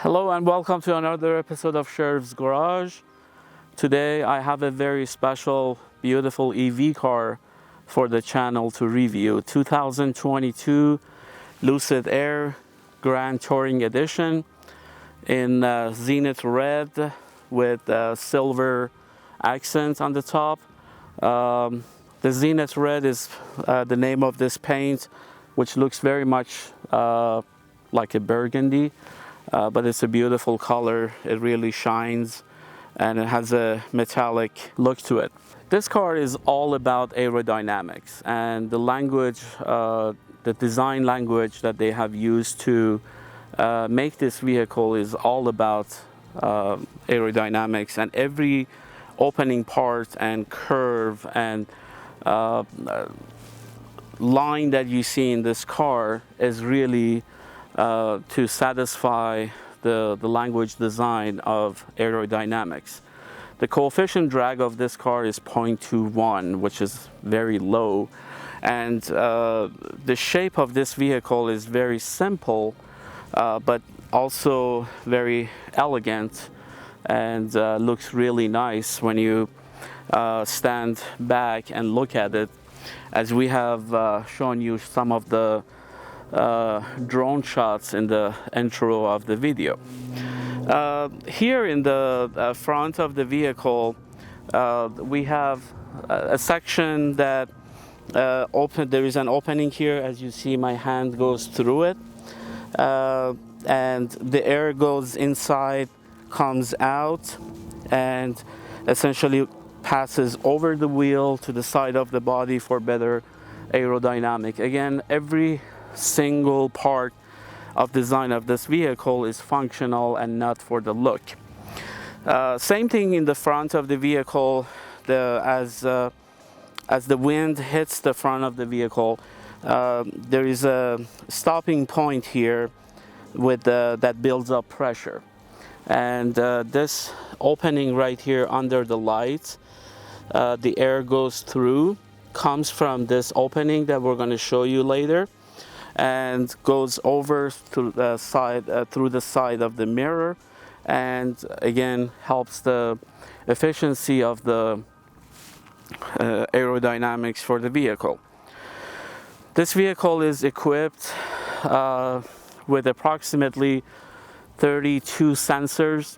Hello and welcome to another episode of Sheriff's Garage. Today I have a very special, beautiful EV car for the channel to review. 2022 Lucid Air Grand Touring Edition in Zenith Red with silver accent on the top. The Zenith Red is the name of this paint, which looks very much like a burgundy. But it's a beautiful color. It really shines and it has a metallic look to it. This car is all about aerodynamics, and the language, the design language that they have used to make this vehicle is all about aerodynamics, and every opening part and curve and line that you see in this car is really to satisfy the language design of aerodynamics. The coefficient drag of this car is 0.21, which is very low, and the shape of this vehicle is very simple but also very elegant, and looks really nice when you stand back and look at it, as we have shown you some of the drone shots in the intro of the video. Here in the front of the vehicle, we have a section that there is an opening here. As you see, my hand goes through it, and the air goes inside, comes out, and essentially passes over the wheel to the side of the body for better aerodynamic. Again, every single part of design of this vehicle is functional and not for the look. Same thing in the front of the vehicle. As the wind hits the front of the vehicle, there is a stopping point here with that builds up pressure, and this opening right here under the lights, the air goes through, comes from this opening that we're going to show you later, and goes over to the side through the side of the mirror, and again helps the efficiency of the aerodynamics for the vehicle. This vehicle is equipped with approximately 32 sensors,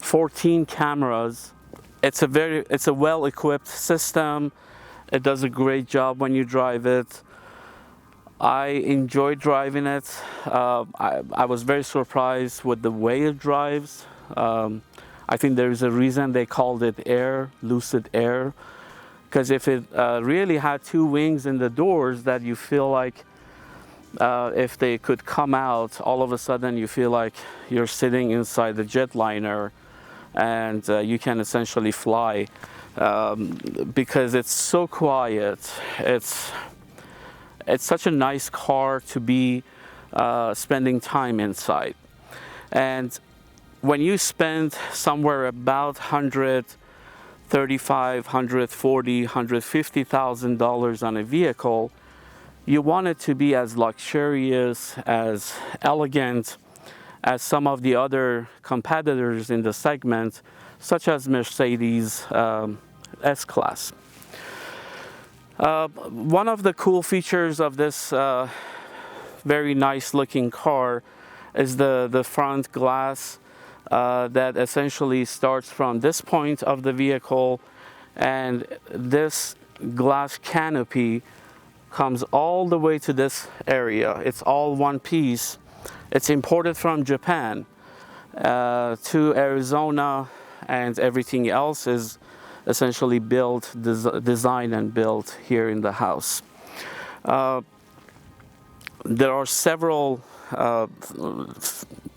14 cameras. It's a well-equipped system. It does a great job when you drive it. I enjoyed driving it. I was very surprised with the way it drives. I think there is a reason they called it Air, Lucid Air, because if it really had two wings in the doors that you feel like if they could come out, all of a sudden you feel like you're sitting inside the jetliner, and you can essentially fly because it's so quiet. It's such a nice car to be spending time inside. And when you spend somewhere about $135,000, $140,000, $150,000 on a vehicle, you want it to be as luxurious, as elegant as some of the other competitors in the segment, such as Mercedes S-Class. One of the cool features of this very nice looking car is the front glass that essentially starts from this point of the vehicle, and this glass canopy comes all the way to this area. It's all one piece. It's imported from Japan to Arizona, and everything else is essentially built, designed and built here in the house. There are several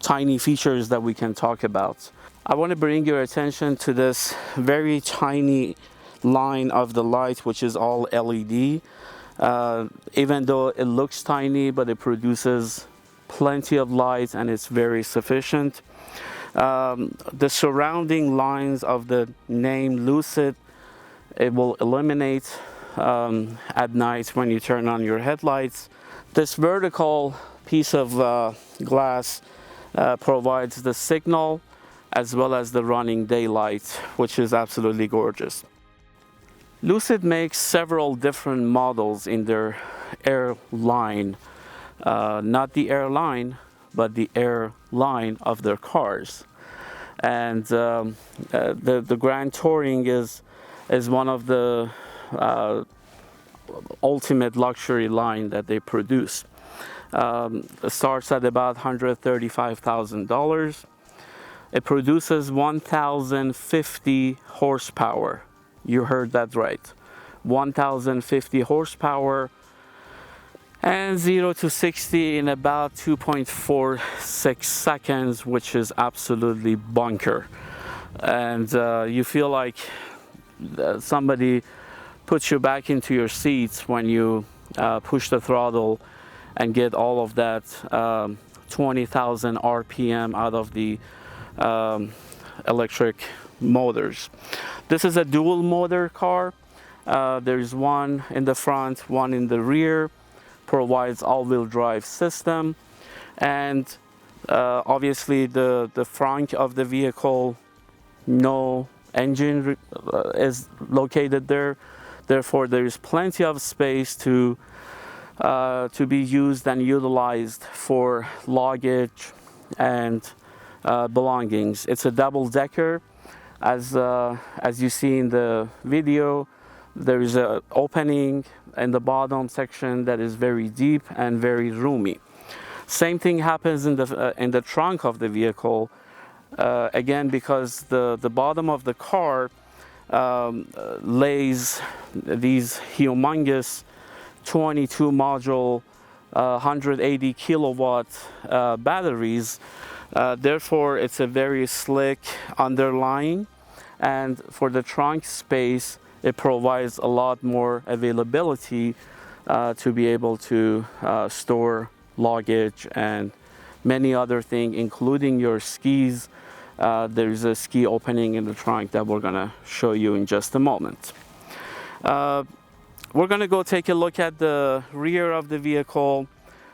tiny features that we can talk about. I want to bring your attention to this very tiny line of the light, which is all LED. Even though it looks tiny, but it produces plenty of light and it's very sufficient. The surrounding lines of the name Lucid, it will illuminate at night when you turn on your headlights. This vertical piece of glass provides the signal as well as the running daylight, which is absolutely gorgeous. Lucid makes several different models in their Air line, not the airline, but the Air line of their cars. And the Grand Touring is one of the ultimate luxury line that they produce. It starts at about $135,000. It produces 1,050 horsepower. You heard that right. 1,050 horsepower, and 0 to 60 in about 2.46 seconds, which is absolutely bunker. And you feel like somebody puts you back into your seats when you push the throttle and get all of that 20,000 RPM out of the electric motors. This is a dual motor car. There's one in the front, one in the rear. Provides all-wheel drive system, and obviously the front of the vehicle, no engine is located there. Therefore, there is plenty of space to be used and utilized for luggage and belongings. It's a double-decker, as you see in the video. There is an opening in the bottom section that is very deep and very roomy. Same thing happens in the trunk of the vehicle. Again, because the bottom of the car lays these humongous 22 module 180 kilowatt batteries. Therefore, it's a very slick underlying, and for the trunk space, it provides a lot more availability to be able to store luggage and many other things, including your skis. There's a ski opening in the trunk that we're gonna show you in just a moment. We're gonna go take a look at the rear of the vehicle,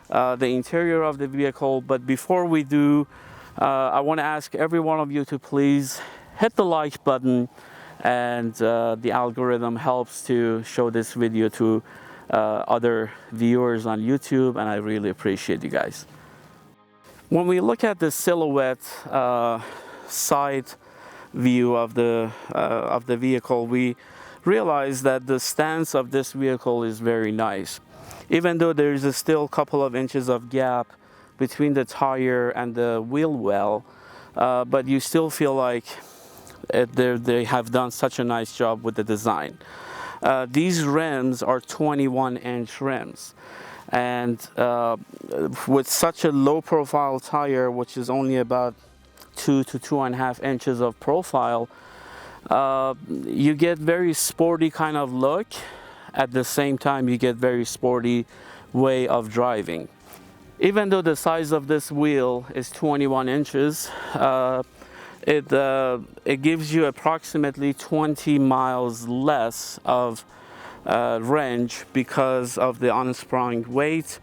the interior of the vehicle, but before we do, I wanna ask every one of you to please hit the like button, and the algorithm helps to show this video to other viewers on YouTube, and I really appreciate you guys. When we look at the silhouette side view of the vehicle, we realize that the stance of this vehicle is very nice. Even though there is still a couple of inches of gap between the tire and the wheel well, but you still feel like they have done such a nice job with the design. These rims are 21-inch rims, and with such a low profile tire, which is only about 2 to 2.5 inches of profile, you get very sporty kind of look. At the same time, you get very sporty way of driving. Even though the size of this wheel is 21 inches, it gives you approximately 20 miles less of range because of the unsprung weight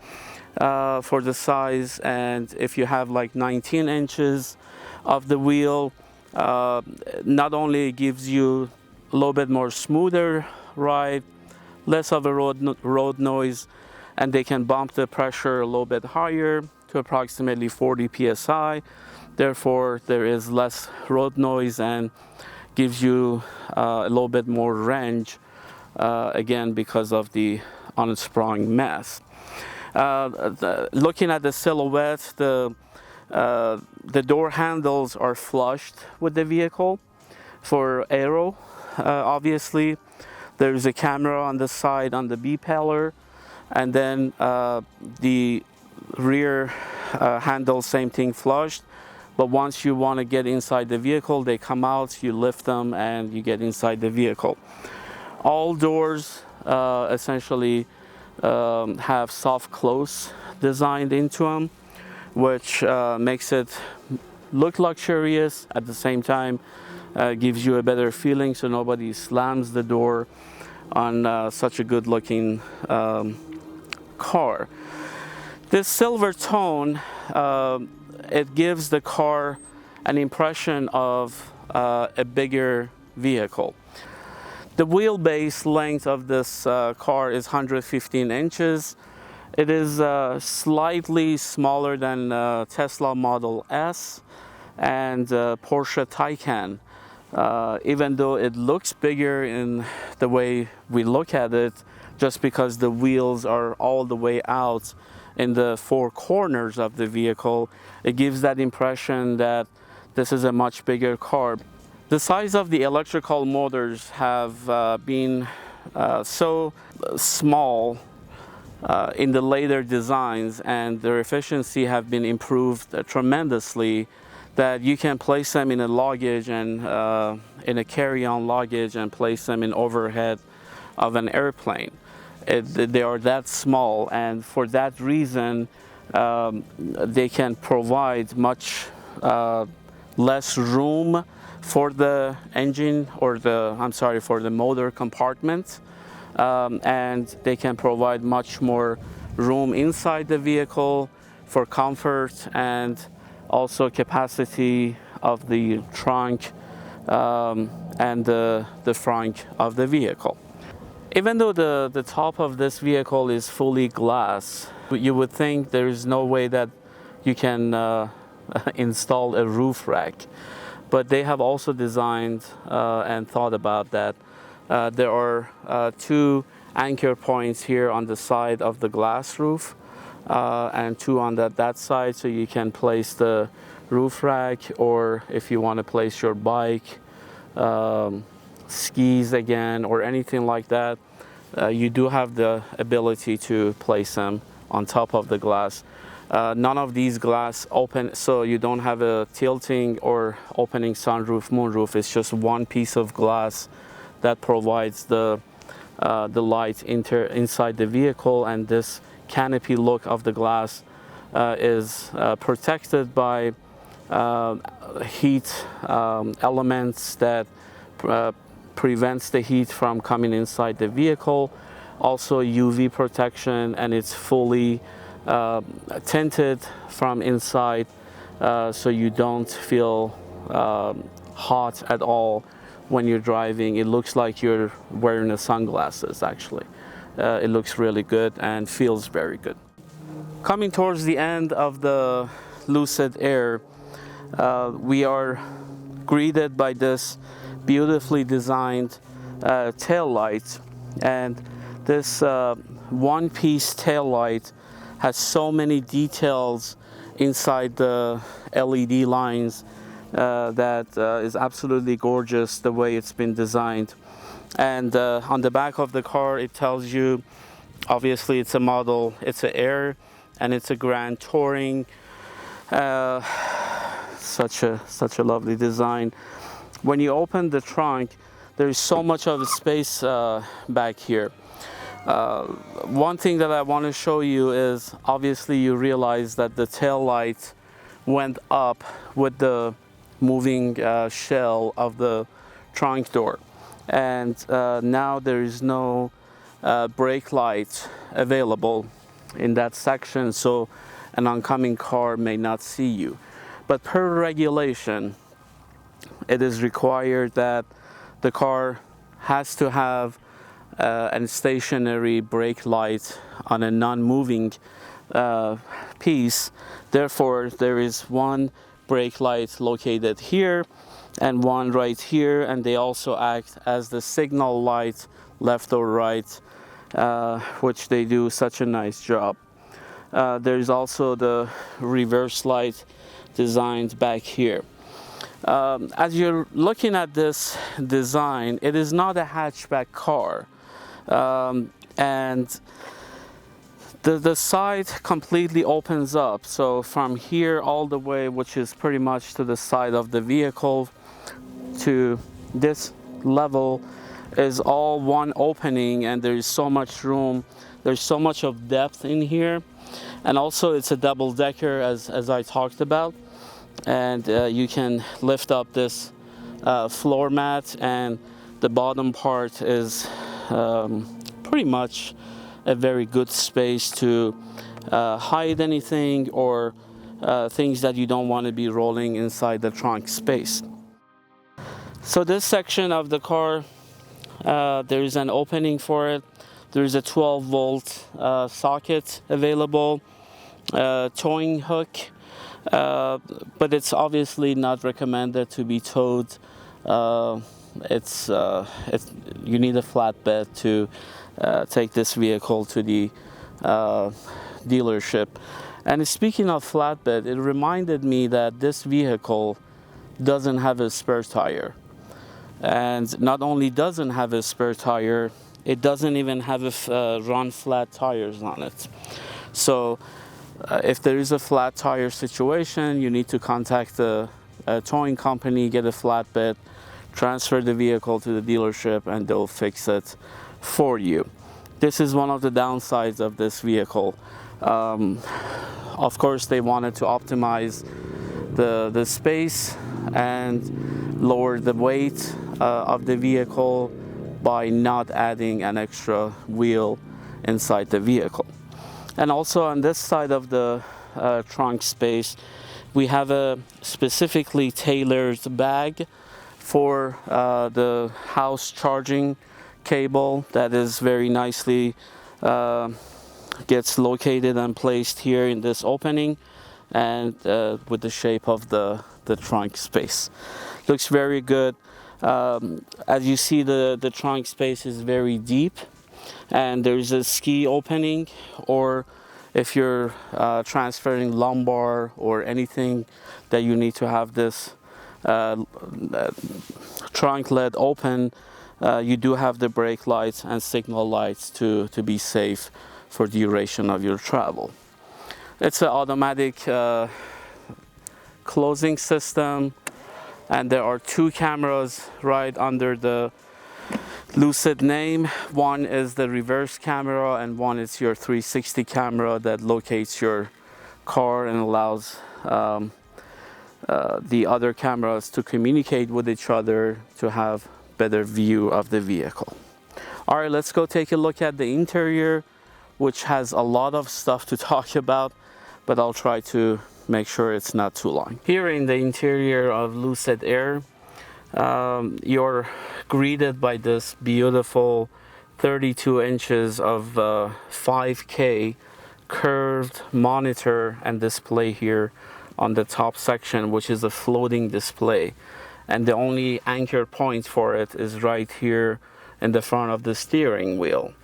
for the size. And if you have like 19 inches of the wheel, not only gives you a little bit more smoother ride, less of a road noise, and they can bump the pressure a little bit higher to approximately 40 psi. Therefore, there is less road noise and gives you a little bit more range, again, because of the unsprung mass. Looking at the silhouette, the door handles are flushed with the vehicle for aero. Obviously, there's a camera on the side on the B-pillar, and then the rear handle, same thing, flushed. But once you want to get inside the vehicle, they come out, you lift them, and you get inside the vehicle. All doors essentially have soft close designed into them, which makes it look luxurious. At the same time, gives you a better feeling, so nobody slams the door on such a good looking car. This silver tone it gives the car an impression of a bigger vehicle. The wheelbase length of this car is 115 inches. It is slightly smaller than Tesla Model S and Porsche Taycan. Even though it looks bigger in the way we look at it, just because the wheels are all the way out in the four corners of the vehicle, it gives that impression that this is a much bigger car. The size of the electrical motors have been so small in the later designs, and their efficiency have been improved tremendously, that you can place them in a luggage and in a carry-on luggage and place them in overhead of an airplane. They are that small, and for that reason they can provide much less room for the engine, or for the motor compartment, and they can provide much more room inside the vehicle for comfort and also capacity of the trunk and the front of the vehicle. Even though the top of this vehicle is fully glass, you would think there is no way that you can install a roof rack. But they have also designed and thought about that. There are two anchor points here on the side of the glass roof and two on that side, so you can place the roof rack, or if you want to place your bike, skis again, or anything like that, you do have the ability to place them on top of the glass. None of these glass open, so you don't have a tilting or opening sunroof, moonroof. It's just one piece of glass that provides the light inside the vehicle, and this canopy look of the glass is protected by heat elements that prevents the heat from coming inside the vehicle. Also UV protection, and it's fully tinted from inside, so you don't feel hot at all when you're driving. It looks like you're wearing the sunglasses actually. It looks really good and feels very good. Coming towards the end of the Lucid Air, we are greeted by this beautifully designed tail light, and this one-piece tail light has so many details inside the LED lines that is absolutely gorgeous the way it's been designed. And on the back of the car, it tells you, obviously it's a model, it's an Air, and it's a Grand Touring. Such a lovely design. When you open the trunk, there's so much of space back here. One thing that I want to show you is, obviously you realize that the tail light went up with the moving shell of the trunk door, and now there is no brake light available in that section, so an oncoming car may not see you. But per regulation, it is required that the car has to have a stationary brake light on a non-moving piece. Therefore, there is one brake light located here and one right here, and they also act as the signal light left or right, which they do such a nice job. There's also the reverse light designed back here. As you're looking at this design, it is not a hatchback car, and the side completely opens up. So from here all the way, which is pretty much to the side of the vehicle, to this level is all one opening, and there's so much room, there's so much of depth in here. And also it's a double-decker, as I talked about, and you can lift up this floor mat, and the bottom part is pretty much a very good space to hide anything or things that you don't want to be rolling inside the trunk space. So this section of the car, there is an opening for it. There is a 12-volt socket available, towing hook, but it's obviously not recommended to be towed. You need a flatbed to take this vehicle to the dealership. And speaking of flatbed, it reminded me that this vehicle doesn't have a spare tire. And not only doesn't have a spare tire, it doesn't even have run flat tires on it. So if there is a flat tire situation, you need to contact a towing company, get a flatbed, transfer the vehicle to the dealership, and they'll fix it for you. This is one of the downsides of this vehicle. Of course, they wanted to optimize the space and lower the weight of the vehicle by not adding an extra wheel inside the vehicle. And also on this side of the trunk space, we have a specifically tailored bag for the house charging cable that is very nicely gets located and placed here in this opening, and with the shape of the trunk space. Looks very good. As you see, the trunk space is very deep, and there's a ski opening, or if you're transferring lumbar or anything that you need to have this trunk lid open, you do have the brake lights and signal lights to be safe for the duration of your travel. It's an automatic closing system, and there are two cameras right under the Lucid name. One is the reverse camera, and one is your 360 camera that locates your car and allows the other cameras to communicate with each other to have better view of the vehicle. All right, let's go take a look at the interior, which has a lot of stuff to talk about, but I'll try to make sure it's not too long. Here in the interior of Lucid Air, you're greeted by this beautiful 32 inches of 5K curved monitor and display here on the top section, which is a floating display. And the only anchor point for it is right here in the front of the steering wheel.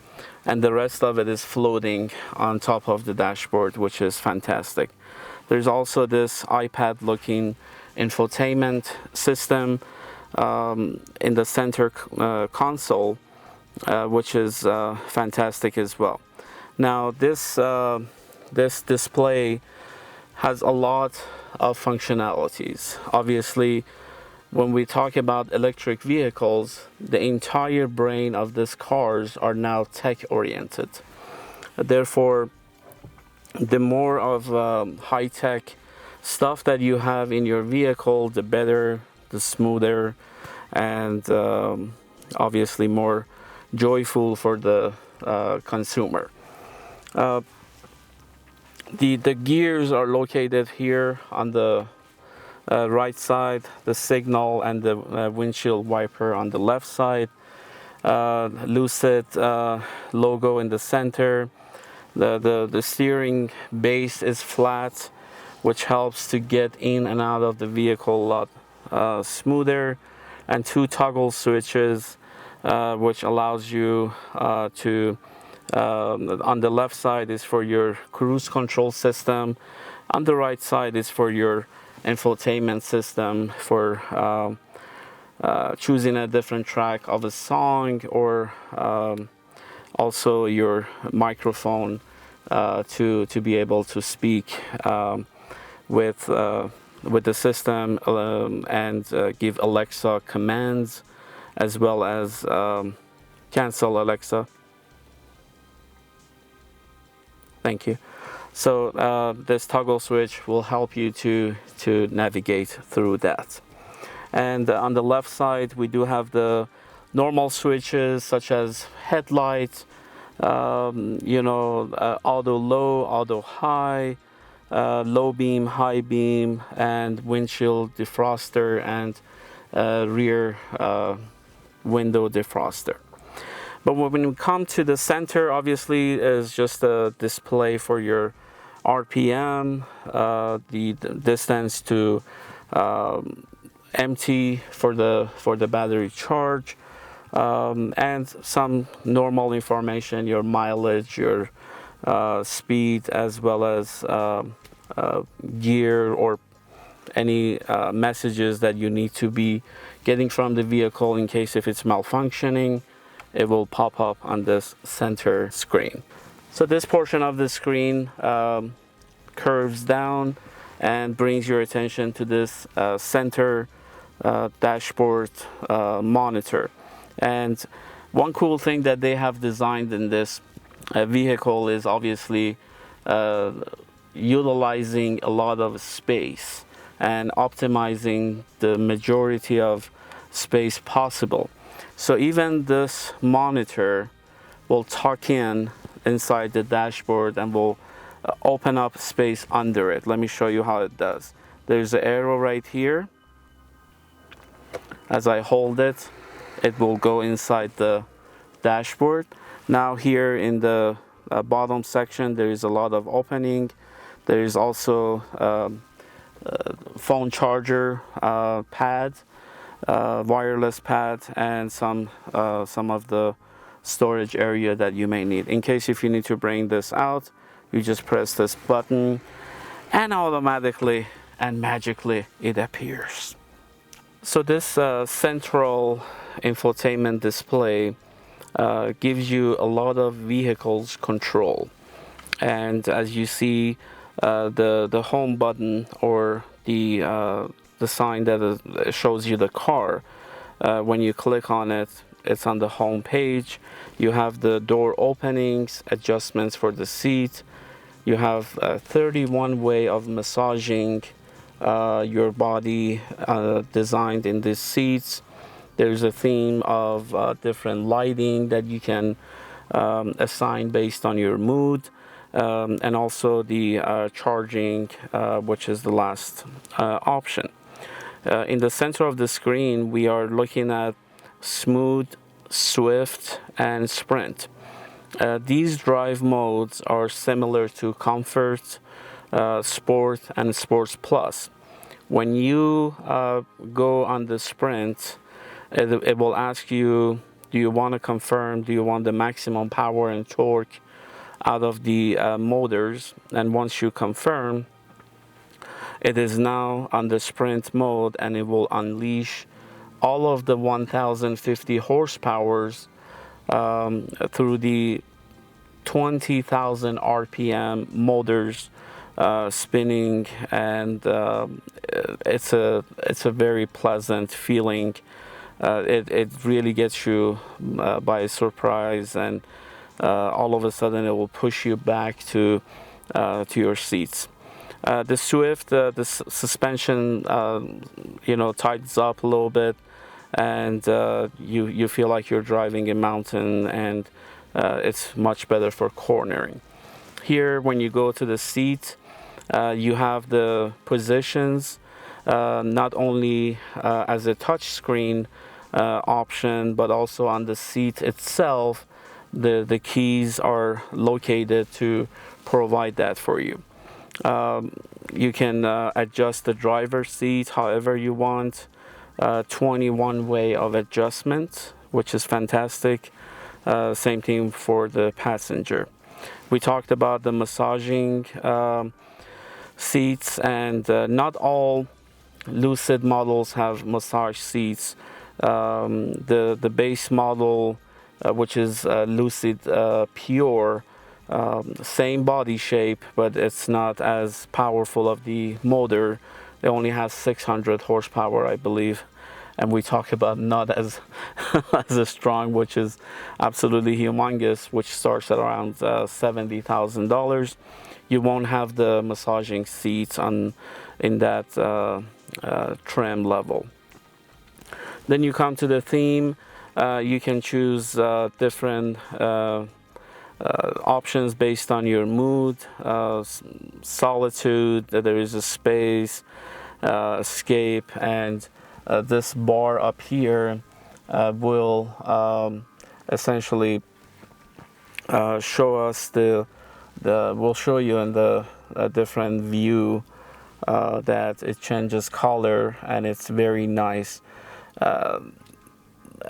And the rest of it is floating on top of the dashboard, which is fantastic. There's also this iPad-looking infotainment system in the center console, which is fantastic as well. Now, this display has a lot of functionalities. Obviously, when we talk about electric vehicles, the entire brain of these cars are now tech-oriented. Therefore, the more of high-tech stuff that you have in your vehicle, the better, the smoother, and obviously more joyful for the consumer. The gears are located here on the right side, the signal and the windshield wiper on the left side, Lucid logo in the center. The steering base is flat, which helps to get in and out of the vehicle a lot smoother, and two toggle switches, which allows you to on the left side is for your cruise control system, on the right side is for your infotainment system, for choosing a different track of a song, or also your microphone to be able to speak with the system and give Alexa commands, as well as cancel Alexa. Thank you. So this toggle switch will help you to navigate through that. And on the left side, we do have the normal switches such as headlight, auto low, auto high, low beam, high beam, and windshield defroster, and rear window defroster. But when we come to the center, obviously is just a display for your RPM, the distance to empty for the battery charge, and some normal information, your mileage, your speed, as well as gear or any messages that you need to be getting from the vehicle in case if it's malfunctioning. It will pop up on this center screen. So this portion of the screen curves down and brings your attention to this center dashboard monitor. And one cool thing that they have designed in this vehicle is obviously utilizing a lot of space and optimizing the majority of space possible. So even this monitor will tuck in inside the dashboard and will open up space under it. Let me show you how it does. There's an arrow right here. As I hold it, it will go inside the dashboard. Now here in the bottom section, there is a lot of opening. There is also phone charger pad, wireless pad, and some of the storage area that you may need. In case if you need to bring this out, you just press this button and automatically and magically it appears. So this central infotainment display gives you a lot of vehicles control. And as you see, the home button or the sign that shows you the car, when you click on it, it's on the home page. You have the door openings, adjustments for the seat. You have 31 way of massaging your body designed in these seats. There's a theme of different lighting that you can assign based on your mood, and also the charging, which is the last option. In the center of the screen, we are looking at smooth, swift, and sprint. These drive modes are similar to comfort, sport, and sports plus. When you go on the sprint, it will ask you, do you want to confirm, do you want the maximum power and torque out of the motors? And once you confirm, it is now on the sprint mode, and it will unleash all of the 1050 horsepowers through the 20,000 RPM motors spinning, and it's a very pleasant feeling. It really gets you by surprise, and all of a sudden it will push you back to your seats. The Swift, the suspension, tightens up a little bit, and you feel like you're driving a mountain, and it's much better for cornering. Here, when you go to the seat, you have the positions, not only as a touch screen option, but also on the seat itself. The keys are located to provide that for you. You can adjust the driver's seat however you want. 21 way of adjustment, which is fantastic. Same thing for the passenger. We talked about the massaging seats, and not all Lucid models have massage seats. The base model, which is Lucid Pure, same body shape, but it's not as powerful of the motor. It only has 600 horsepower, I believe. And we talk about not as as strong, which is absolutely humongous, which starts at around $70,000. You won't have the massaging seats in that trim level. Then you come to the theme. You can choose different options based on your mood, solitude, there is a space, escape, and this bar up here will essentially show us will show you in the different view that it changes color, and it's very nice.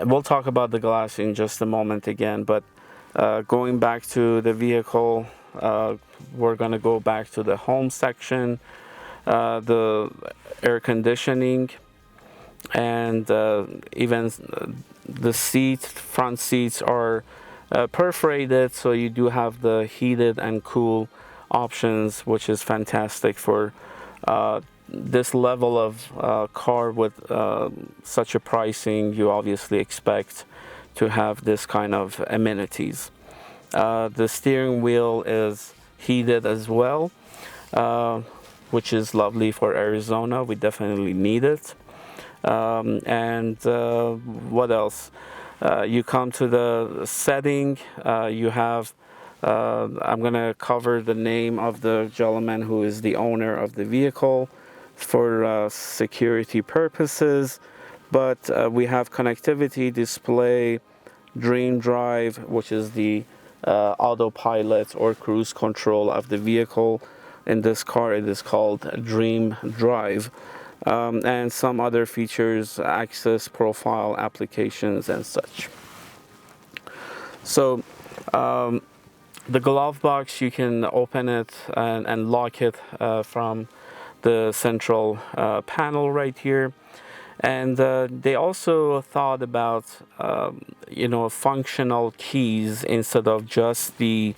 We'll talk about the glass in just a moment again, but going back to the vehicle, we're going to go back to the home section, the air conditioning, and even the front seats are perforated, so you do have the heated and cool options, which is fantastic for this level of car with such a pricing. You obviously expect to have this kind of amenities. The steering wheel is heated as well, which is lovely for Arizona. We definitely need it. And what else? You come to the setting, you have, I'm going to cover the name of the gentleman who is the owner of the vehicle for security purposes, but we have connectivity, display, Dream Drive, which is the autopilot or cruise control of the vehicle. In this car, it is called Dream Drive. And some other features, access, profile, applications, and such. So the glove box, you can open it and lock it from the central panel right here. And they also thought about functional keys instead of just the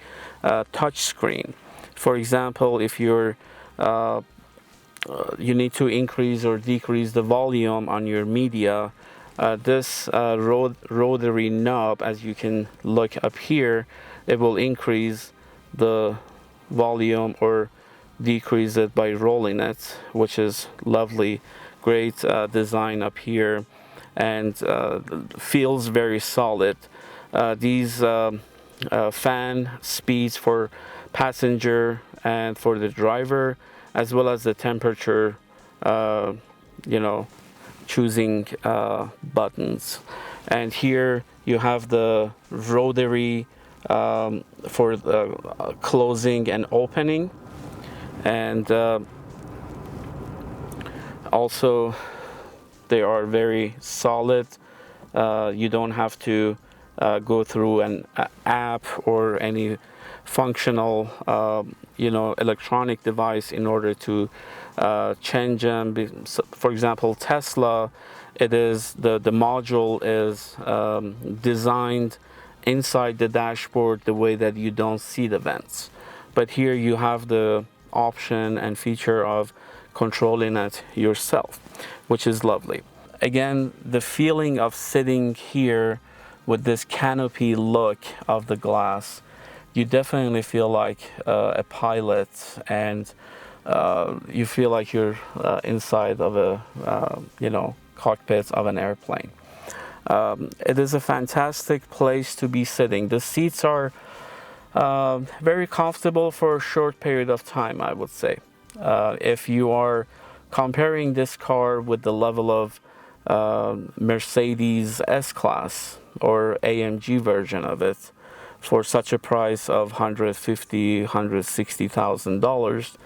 touch screen. For example, if you're you need to increase or decrease the volume on your media, this rotary knob, as you can look up here, it will increase the volume or decrease it by rolling it, which is lovely. Great design up here, and feels very solid. These fan speeds for passenger and for the driver, as well as the temperature, choosing buttons. And here you have the rotary for the closing and opening. And also they are very solid. You don't have to go through an app or any functional electronic device in order to change them. For example, Tesla, it is the module is designed inside the dashboard the way that you don't see the vents, but here you have the option and feature of controlling it yourself, which is lovely. Again, the feeling of sitting here with this canopy look of the glass, you definitely feel like a pilot, and you feel like you're inside of a cockpit of an airplane. It is a fantastic place to be sitting. The seats are very comfortable for a short period of time, I would say. If you are comparing this car with the level of Mercedes S-Class or AMG version of it, for such a price of $150,000, $160,000,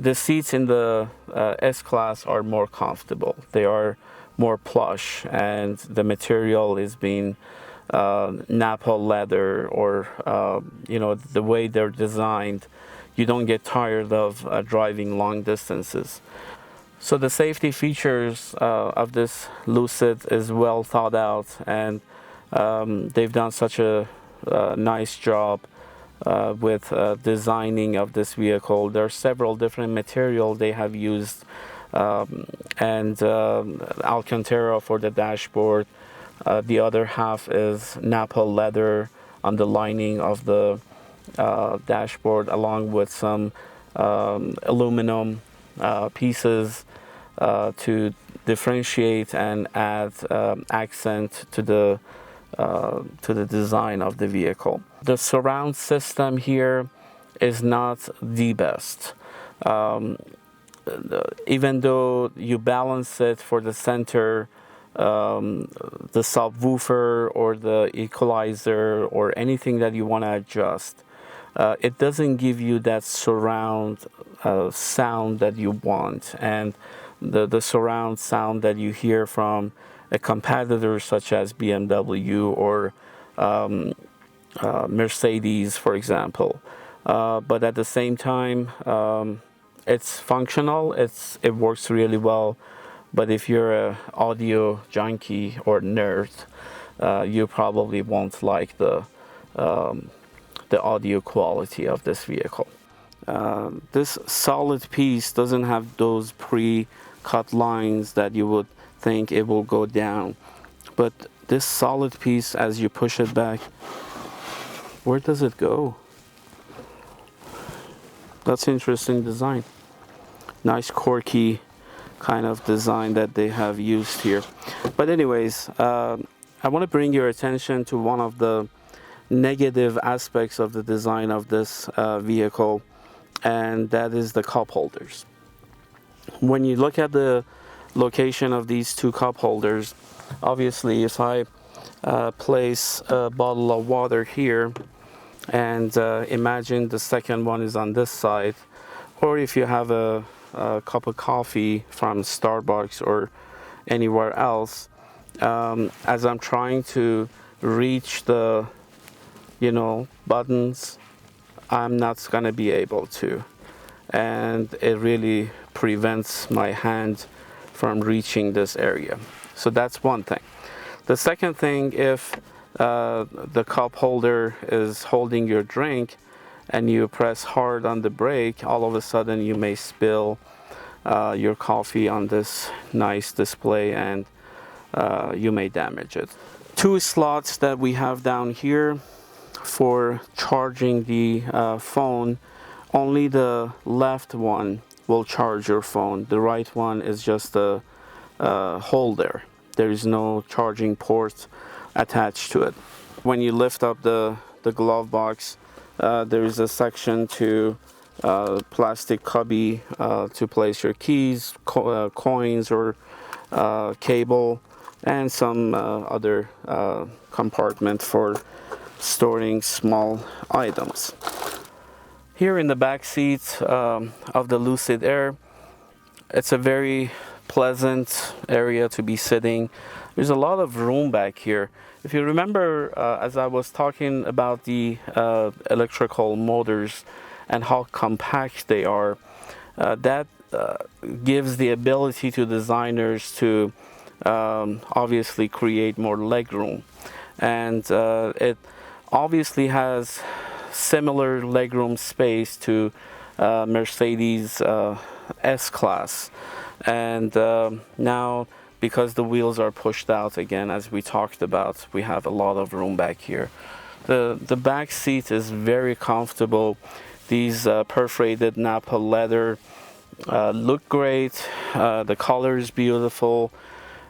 the seats in the S-Class are more comfortable. They are more plush, and the material is being Napa leather, or the way they're designed, you don't get tired of driving long distances. So the safety features of this Lucid is well thought out, and they've done such a nice job with designing of this vehicle. There are several different materials they have used, and Alcantara for the dashboard. The other half is Napa leather on the lining of the dashboard, along with some aluminum pieces to differentiate and add accent to the to the design of the vehicle. The surround system here is not the best. Even though you balance it for the center, the subwoofer or the equalizer or anything that you want to adjust, it doesn't give you that surround sound that you want, and the surround sound that you hear from a competitor such as BMW or Mercedes, for example. But at the same time, it's functional, it works really well. But if you're an audio junkie or nerd, you probably won't like the audio quality of this vehicle. This solid piece doesn't have those pre-cut lines that you would think it will go down. But this solid piece, as you push it back, where does it go? That's interesting design. Nice quirky kind of design that they have used here. But anyways, I want to bring your attention to one of the negative aspects of the design of this vehicle, and that is the cup holders. When you look at the location of these two cup holders, obviously if I place a bottle of water here and imagine the second one is on this side, or if you have a cup of coffee from Starbucks or anywhere else, as I'm trying to reach the buttons, I'm not gonna be able to, and it really prevents my hand from reaching this area. So that's one thing. The second thing, if the cup holder is holding your drink and you press hard on the brake, all of a sudden you may spill your coffee on this nice display, and you may damage it. Two slots that we have down here for charging the phone. Only the left one will charge your phone. The right one is just a holder. There is no charging port attached to it. When you lift up the glove box, there is a section to plastic cubby to place your keys, coins, or cable, and some other compartment for storing small items. Here in the back seat of the Lucid Air, it's a very pleasant area to be sitting. There's a lot of room back here. If you remember, as I was talking about the electrical motors and how compact they are, that gives the ability to designers to obviously create more legroom. And it obviously has similar legroom space to Mercedes S-Class. And now, because the wheels are pushed out again, as we talked about, we have a lot of room back here. The back seat is very comfortable. These perforated Napa leather look great. The color is beautiful.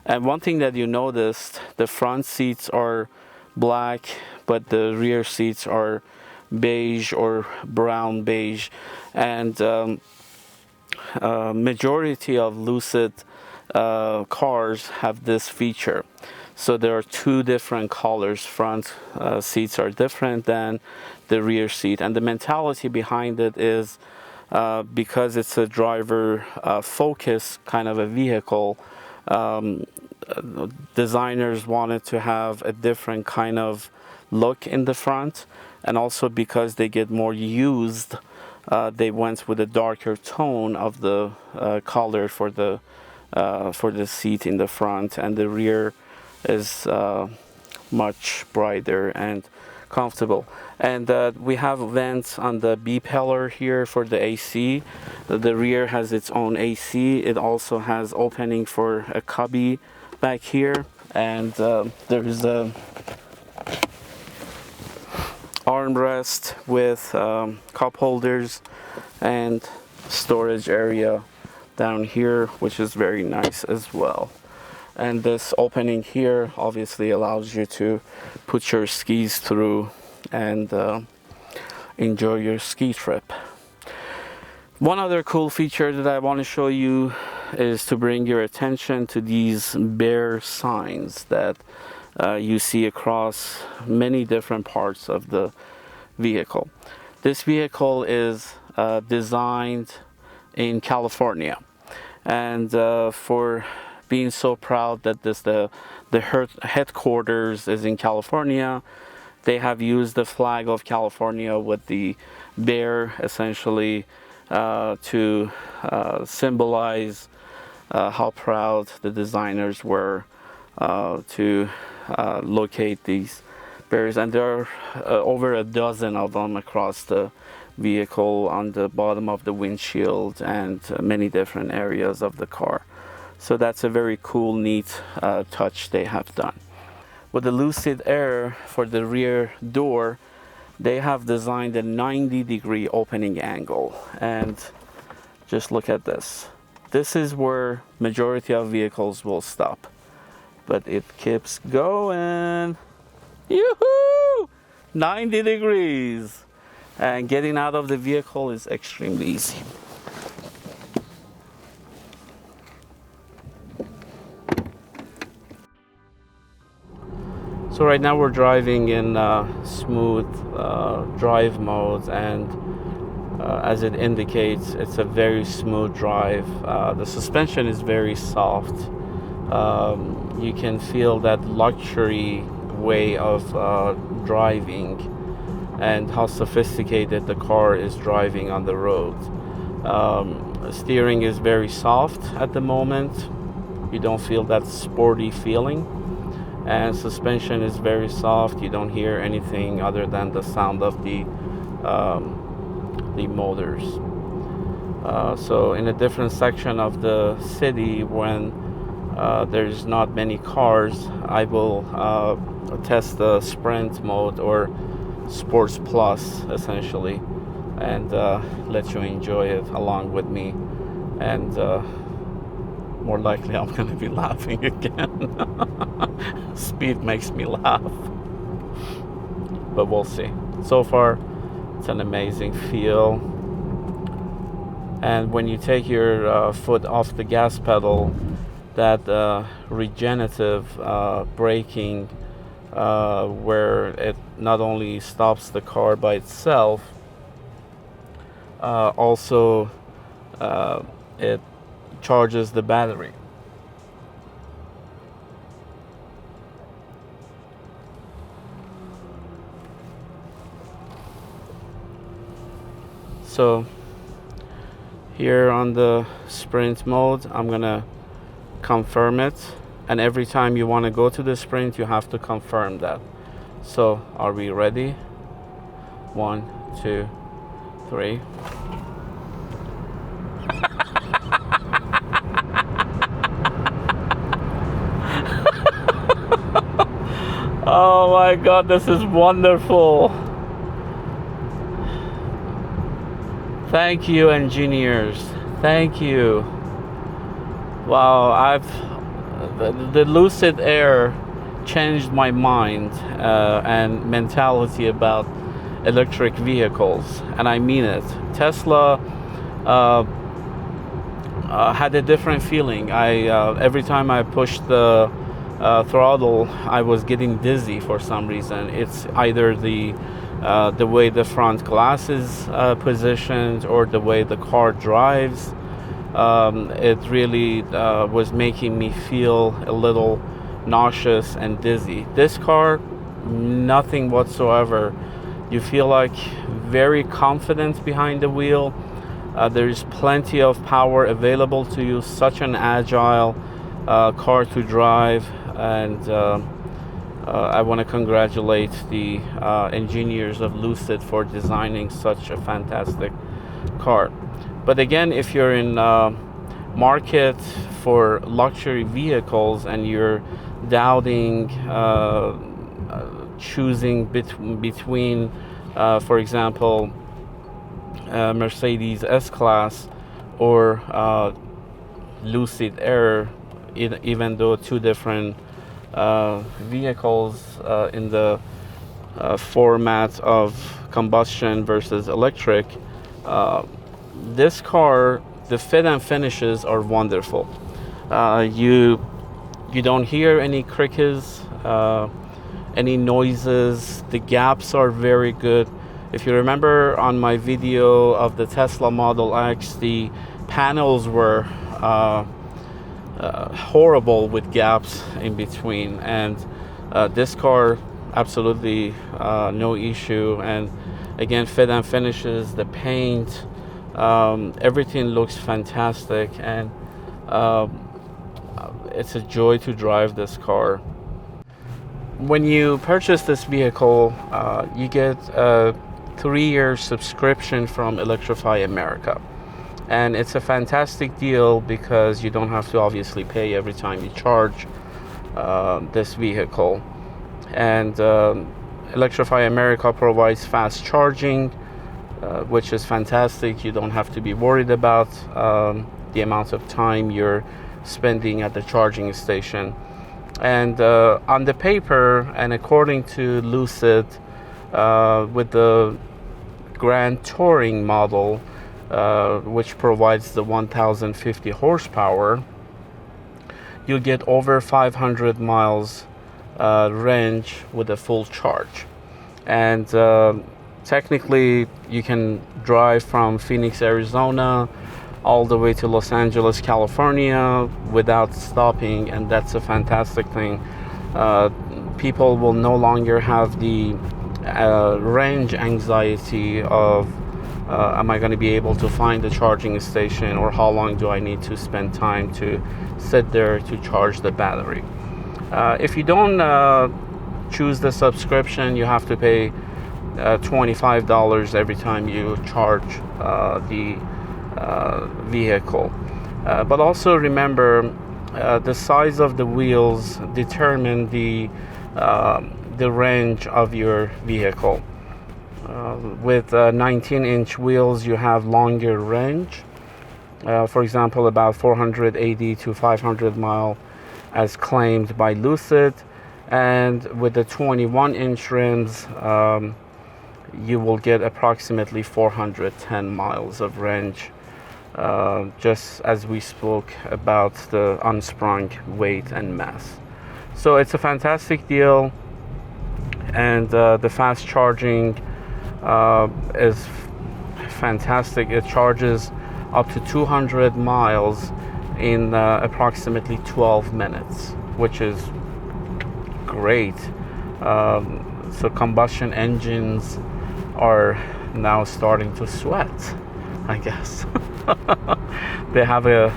And one thing that you noticed, the front seats are black, but the rear seats are beige or brown beige. And majority of Lucid cars have this feature. So there are two different colors. Front seats are different than the rear seat, and the mentality behind it is because it's a driver focus kind of a vehicle, designers wanted to have a different kind of look in the front, and also because they get more used, they went with a darker tone of the color for the seat in the front, and the rear is much brighter and comfortable. And we have vents on the B pillar here for the AC. The rear has its own AC. It also has opening for a cubby back here, and there's a armrest with cup holders and storage area down here, which is very nice as well. And this opening here obviously allows you to put your skis through and enjoy your ski trip. One other cool feature that I want to show you is to bring your attention to these bear signs that you see across many different parts of the vehicle. This vehicle is designed in California, and for being so proud that the headquarters is in California, they have used the flag of California with the bear essentially to symbolize how proud the designers were to locate these bears. And there are over a dozen of them across the vehicle, on the bottom of the windshield, and many different areas of the car. So that's a very cool, neat touch they have done. With the Lucid Air, for the rear door, they have designed a 90-degree opening angle. And just look at this. This is where majority of vehicles will stop. But it keeps going. Yoo-hoo! 90 degrees. And getting out of the vehicle is extremely easy. So right now we're driving in smooth drive mode, and as it indicates, it's a very smooth drive. The suspension is very soft. You can feel that luxury way of driving and how sophisticated the car is driving on the road. Steering is very soft at the moment. You don't feel that sporty feeling. And suspension is very soft. You don't hear anything other than the sound of the motors. So in a different section of the city, when there's not many cars, I will test the sprint mode or sports plus essentially, and let you enjoy it along with me. And more likely I'm going to be laughing again. Speed makes me laugh, but we'll see. So far it's an amazing feel. And when you take your foot off the gas pedal, that regenerative braking, where it not only stops the car by itself, also it charges the battery. So here on the sprint mode, I'm gonna confirm it, and every time you want to go to the sprint, you have to confirm that. So are we ready? 1, 2, 3. Oh my God, this is wonderful. Thank you, engineers. Thank you. Wow, the Lucid Air changed my mind and mentality about electric vehicles, and I mean it. Tesla had a different feeling. Every time I pushed the throttle, I was getting dizzy for some reason. It's either the way the front glass is positioned or the way the car drives. It really was making me feel a little nauseous and dizzy. This car, nothing whatsoever. You feel like very confident behind the wheel. There's plenty of power available to you. Such an agile car to drive, and I want to congratulate the engineers of Lucid for designing such a fantastic car. But again, if you're in market for luxury vehicles and you're doubting choosing between for example Mercedes S-Class or Lucid Air, even though two different vehicles in the format of combustion versus electric, this car, the fit and finishes are wonderful. You don't hear any crickets, any noises. The gaps are very good. If you remember on my video of the Tesla Model X, the panels were horrible with gaps in between, and this car absolutely no issue. And again, fit and finishes, the paint, everything looks fantastic, and it's a joy to drive this car. When you purchase this vehicle, you get a 3-year subscription from Electrify America. And it's a fantastic deal because you don't have to obviously pay every time you charge this vehicle. And Electrify America provides fast charging, which is fantastic. You don't have to be worried about the amount of time you're spending at the charging station. And on the paper, and according to Lucid, with the Grand Touring model, which provides the 1050 horsepower, you'll get over 500 miles range with a full charge. And technically, you can drive from Phoenix, Arizona, all the way to Los Angeles, California without stopping, and that's a fantastic thing. People will no longer have the range anxiety of am I going to be able to find a charging station, or how long do I need to spend time to sit there to charge the battery. If you don't choose the subscription, you have to pay $25 every time you charge the vehicle. But also remember, the size of the wheels determine the range of your vehicle. With 19-inch wheels, you have longer range. For example, about 480 to 500 mile as claimed by Lucid. And with the 21-inch rims, you will get approximately 410 miles of range, just as we spoke about the unsprung weight and mass. So it's a fantastic deal, and the fast charging is fantastic. It charges up to 200 miles in approximately 12 minutes, which is great. So combustion engines are now starting to sweat, I guess. They have a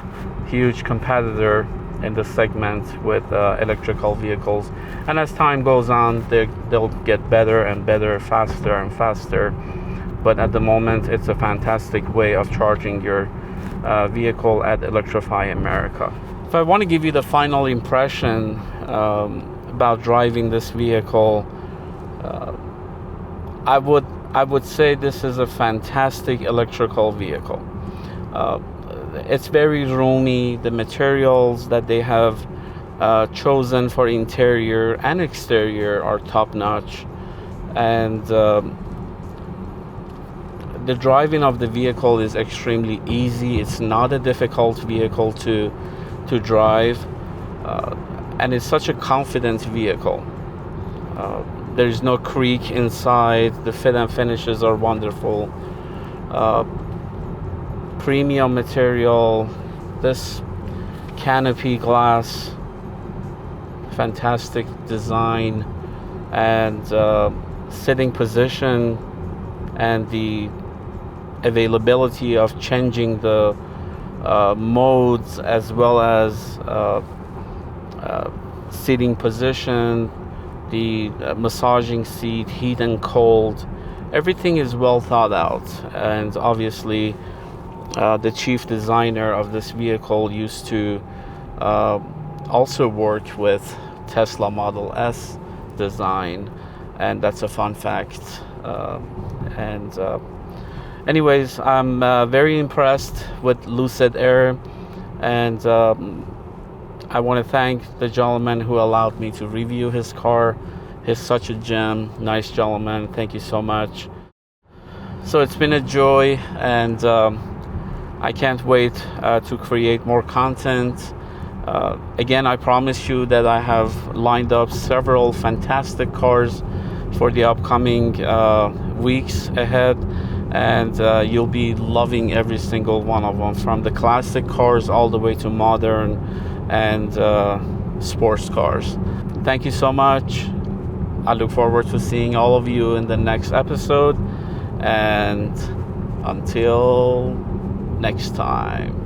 huge competitor in the segment with electrical vehicles, and as time goes on, they'll get better and better, faster and faster. But at the moment, it's a fantastic way of charging your vehicle at Electrify America. If I want to give you the final impression about driving this vehicle, I would say this is a fantastic electrical vehicle. It's very roomy. The materials that they have chosen for interior and exterior are top-notch, and the driving of the vehicle is extremely easy. It's not a difficult vehicle to drive, and it's such a confident vehicle. There's no creak inside. The fit and finishes are wonderful. Premium material. This canopy glass, fantastic design, and sitting position, and the availability of changing the modes, as well as seating position, the massaging seat, heat and cold. Everything is well thought out, and obviously the chief designer of this vehicle used to also work with Tesla Model S design, and that's a fun fact. Anyways, I'm very impressed with Lucid Air, and I want to thank the gentleman who allowed me to review his car. He's such a gem, nice gentleman. Thank you so much. So it's been a joy, and I can't wait to create more content. Again, I promise you that I have lined up several fantastic cars for the upcoming weeks ahead, and you'll be loving every single one of them, from the classic cars all the way to modern and sports cars. Thank you so much. I look forward to seeing all of you in the next episode, and until next time.